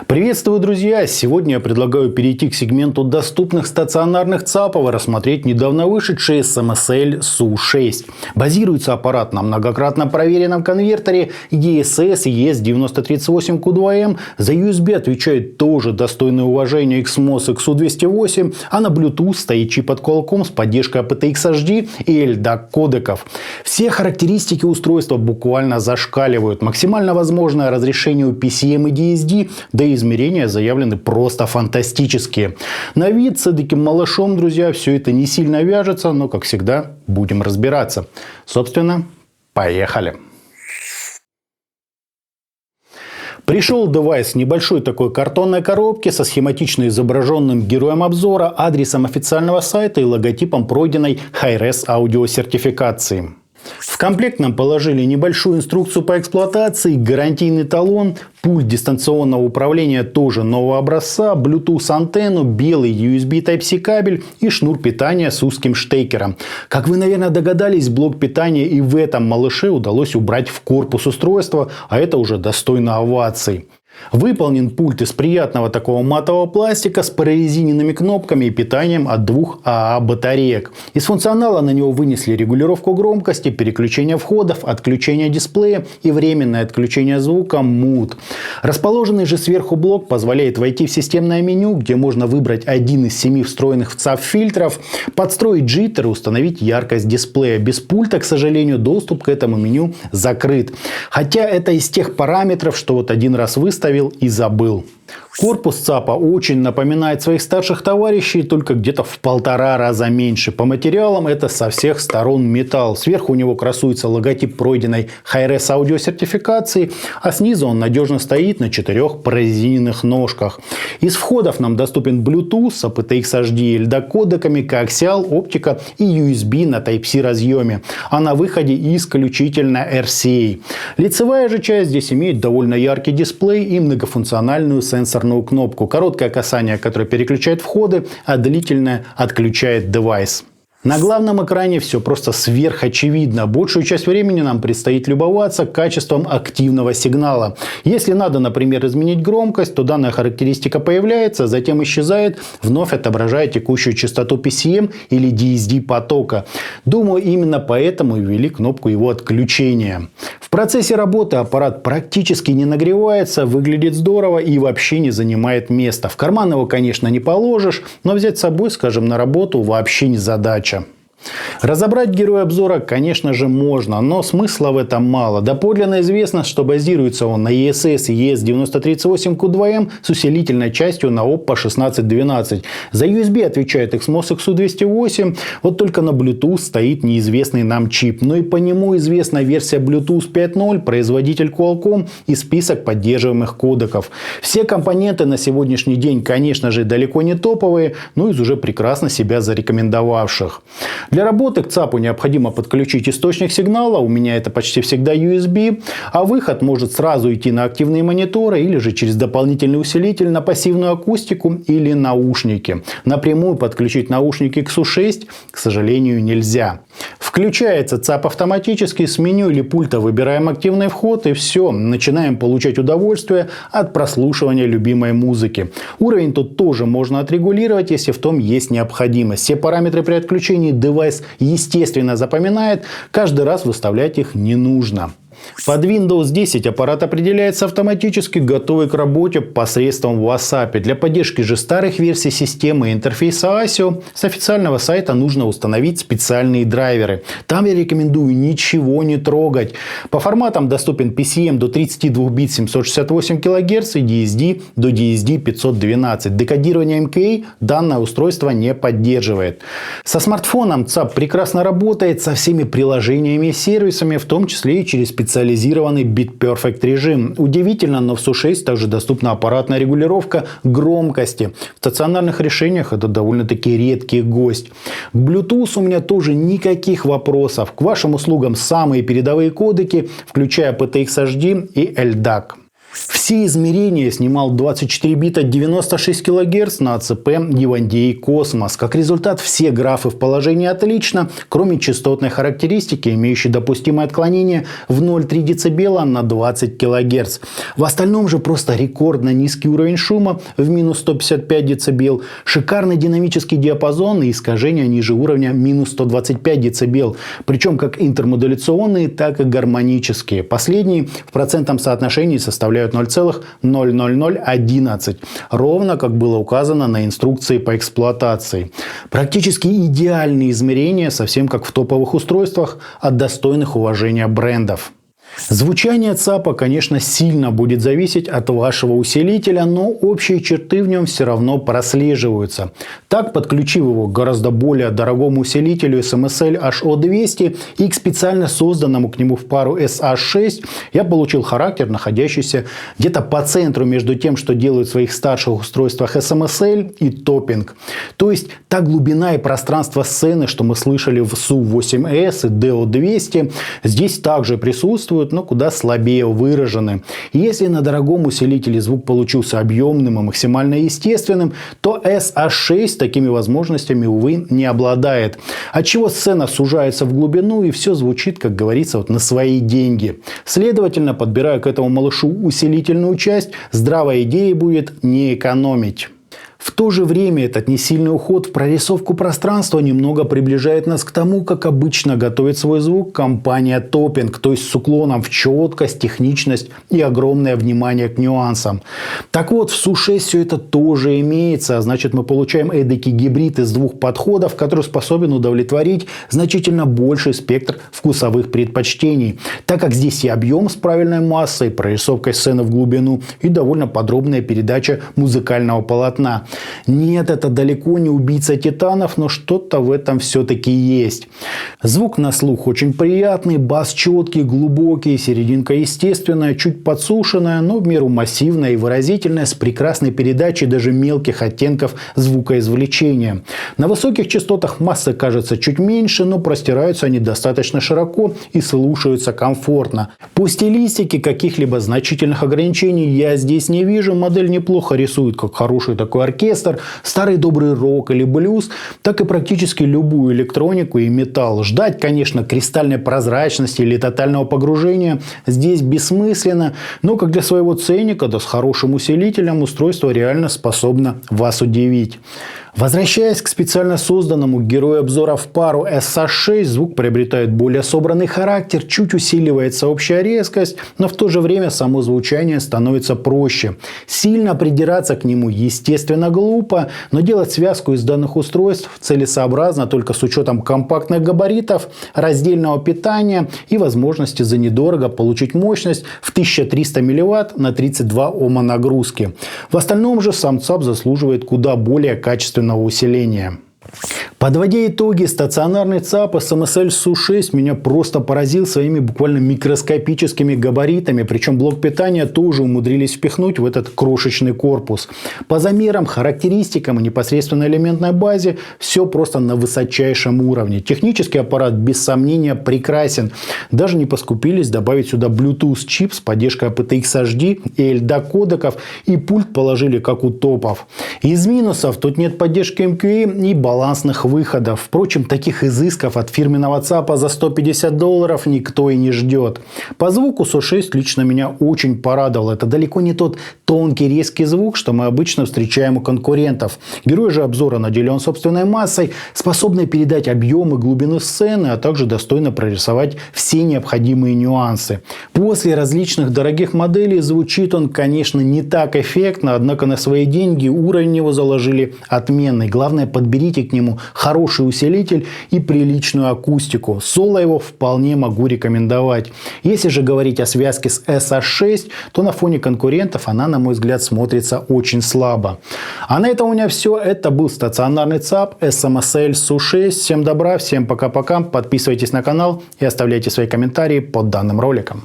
Приветствую, друзья! Сегодня я предлагаю перейти к сегменту доступных стационарных ЦАПов и рассмотреть недавно вышедший SMSL SU6. Базируется аппарат на многократно проверенном конвертере ESS ES9038Q2M. За USB отвечает тоже достойное уважения XMOS XU208, а на Bluetooth стоит чип от Qualcomm с поддержкой aptX HD и LDAC кодеков. Все характеристики устройства буквально зашкаливают. Максимально возможное разрешение у PCM и DSD, да и измерения заявлены просто фантастические. На вид с эдаким малышом, друзья, все это не сильно вяжется, но, как всегда, будем разбираться. Собственно, поехали! Пришел девайс в небольшой такой картонной коробке со схематично изображенным героем обзора, адресом официального сайта и логотипом пройденной Hi-Res аудиосертификации. В комплект нам положили небольшую инструкцию по эксплуатации, гарантийный талон, пульт дистанционного управления тоже нового образца, Bluetooth антенну, белый USB Type-C кабель и шнур питания с узким штекером. Как вы, наверное, догадались, блок питания и в этом малыше удалось убрать в корпус устройства, а это уже достойно оваций. Выполнен пульт из приятного такого матового пластика с прорезиненными кнопками и питанием от двух АА батареек. Из функционала на него вынесли регулировку громкости, переключение входов, отключение дисплея и временное отключение звука Mute. Расположенный же сверху блок позволяет войти в системное меню, где можно выбрать один из 7 встроенных в ЦАП фильтров, подстроить джиттер и установить яркость дисплея. Без пульта, к сожалению, доступ к этому меню закрыт. Хотя это из тех параметров, что вот один раз выставил и забыл. Корпус ЦАПа очень напоминает своих старших товарищей, только где-то в 1,5 раза меньше. По материалам это со всех сторон металл. Сверху у него красуется логотип пройденной Hi-Res аудиосертификации, а снизу он надежно стоит на 4 прорезиненных ножках. Из входов нам доступен Bluetooth с aptX HD и LDAC кодеками, коаксиал, оптика и USB на Type-C разъеме. А на выходе исключительно RCA. Лицевая же часть здесь имеет довольно яркий дисплей и многофункциональную сенсорную кнопку. Короткое касание, которое переключает входы, а длительное отключает девайс. На главном экране все просто сверхочевидно. Большую часть времени нам предстоит любоваться качеством активного сигнала. Если надо, например, изменить громкость, то данная характеристика появляется, затем исчезает, вновь отображая текущую частоту PCM или DSD потока. Думаю, именно поэтому и ввели кнопку его отключения. В процессе работы аппарат практически не нагревается, выглядит здорово и вообще не занимает места. В карман его, конечно, не положишь, но взять с собой, скажем, на работу вообще не задача. Разобрать героя обзора, конечно же, можно, но смысла в этом мало. Доподлинно известно, что базируется он на ESS ES9038Q2M с усилительной частью на OPPO 1612. За USB отвечает XMOS XU208, вот только на Bluetooth стоит неизвестный нам чип. Но и по нему известна версия Bluetooth 5.0, производитель Qualcomm и список поддерживаемых кодеков. Все компоненты на сегодняшний день, конечно же, далеко не топовые, но из уже прекрасно себя зарекомендовавших. Для работы к ЦАПу необходимо подключить источник сигнала, у меня это почти всегда USB, а выход может сразу идти на активные мониторы или же через дополнительный усилитель на пассивную акустику или наушники. Напрямую подключить наушники к SU6, к сожалению, нельзя. Включается ЦАП автоматически, с меню или пульта выбираем активный вход и все, начинаем получать удовольствие от прослушивания любимой музыки. Уровень тут тоже можно отрегулировать, если в том есть необходимость. Все параметры при отключении девайс естественно запоминает, каждый раз выставлять их не нужно. Под Windows 10 аппарат определяется автоматически, готовый к работе посредством WhatsApp. Для поддержки же старых версий системы и интерфейса ASIO с официального сайта нужно установить специальные драйверы. Там я рекомендую ничего не трогать. По форматам доступен PCM до 32 бит 768 кГц и DSD до DSD 512. Декодирование MKA данное устройство не поддерживает. Со смартфоном ЦАП прекрасно работает со всеми приложениями и сервисами, в том числе и через специализированный BitPerfect режим. Удивительно, но в SU6 также доступна аппаратная регулировка громкости. В стационарных решениях это довольно-таки редкий гость. К Bluetooth у меня тоже никаких вопросов. К вашим услугам самые передовые кодеки, включая aptX HD и LDAC. Все измерения снимал 24 бита 96 кГц на АЦП Divanday Cosmos. Как результат, все графы в положении отлично, кроме частотной характеристики, имеющей допустимое отклонение в 0,3 дБ на 20 кГц. В остальном же просто рекордно низкий уровень шума в минус 155 дБ, шикарный динамический диапазон и искажения ниже уровня минус 125 дБ, причем как интермодуляционные, так и гармонические. Последние в процентном соотношении составляют 0,00011, ровно как было указано на инструкции по эксплуатации. Практически идеальные измерения, совсем как в топовых устройствах от достойных уважения брендов. Звучание ЦАПа, конечно, сильно будет зависеть от вашего усилителя, но общие черты в нем все равно прослеживаются. Так, подключив его к гораздо более дорогому усилителю SMSL HO200 и к специально созданному к нему в пару SH6, я получил характер, находящийся где-то по центру между тем, что делают в своих старших устройствах SMSL и топпинг. То есть, та глубина и пространство сцены, что мы слышали в SU-8S и DO200, здесь также присутствуют, но куда слабее выражены. И если на дорогом усилителе звук получился объемным и максимально естественным, то SH6 с такими возможностями, увы, не обладает. Отчего сцена сужается в глубину и все звучит, как говорится, на свои деньги. Следовательно, подбирая к этому малышу усилительную часть, здравая идея будет не экономить. В то же время этот несильный уход в прорисовку пространства немного приближает нас к тому, как обычно готовит свой звук компания Topping, то есть с уклоном в четкость, техничность и огромное внимание к нюансам. Так вот, в SU-6 все это тоже имеется, а значит, мы получаем эдакий гибрид из двух подходов, который способен удовлетворить значительно больший спектр вкусовых предпочтений, так как здесь и объем с правильной массой, прорисовкой сцены в глубину и довольно подробная передача музыкального полотна. Нет, это далеко не убийца титанов, но что-то в этом все-таки есть. Звук на слух очень приятный, бас четкий, глубокий, серединка естественная, чуть подсушенная, но в меру массивная и выразительная, с прекрасной передачей даже мелких оттенков звукоизвлечения. На высоких частотах массы кажется чуть меньше, но простираются они достаточно широко и слушаются комфортно. По стилистике каких-либо значительных ограничений я здесь не вижу. Модель неплохо рисует, как хороший такой оркестр, старый добрый рок или блюз, так и практически любую электронику и металл. Ждать, конечно, кристальной прозрачности или тотального погружения здесь бессмысленно, но как для своего ценника, да с хорошим усилителем, устройство реально способно вас удивить. Возвращаясь к специально созданному герою обзора в пару SH6, звук приобретает более собранный характер, чуть усиливается общая резкость, но в то же время само звучание становится проще. Сильно придираться к нему, естественно, глупо, но делать связку из данных устройств целесообразно только с учетом компактных габаритов, раздельного питания и возможности за недорого получить мощность в 1300 мВт на 32 Ома нагрузки. В остальном же сам ЦАП заслуживает куда более качественного усиления. Подводя итоги, стационарный ЦАП SMSL SU-6 меня просто поразил своими буквально микроскопическими габаритами, причем блок питания тоже умудрились впихнуть в этот крошечный корпус. По замерам, характеристикам и непосредственно элементной базе все просто на высочайшем уровне. Технический аппарат без сомнения прекрасен. Даже не поскупились добавить сюда Bluetooth чип с поддержкой aptX HD и LDAC кодеков, и пульт положили как у топов. Из минусов тут нет поддержки MQA и балансных выходов. Впрочем, таких изысков от фирменного ЦАПа за $150 никто и не ждет. По звуку SU-6 лично меня очень порадовал. Это далеко не тот тонкий резкий звук, что мы обычно встречаем у конкурентов. Герой же обзора наделен собственной массой, способной передать объем и глубину сцены, а также достойно прорисовать все необходимые нюансы. После различных дорогих моделей звучит он, конечно, не так эффектно, однако на свои деньги уровень его заложили отменный. Главное, подберите к нему хороший усилитель и приличную акустику. Соло его вполне могу рекомендовать. Если же говорить о связке с SH6, то на фоне конкурентов она, на мой взгляд, смотрится очень слабо. А на этом у меня все. Это был стационарный ЦАП SMSL SU-6. Всем добра, всем пока-пока. Подписывайтесь на канал и оставляйте свои комментарии под данным роликом.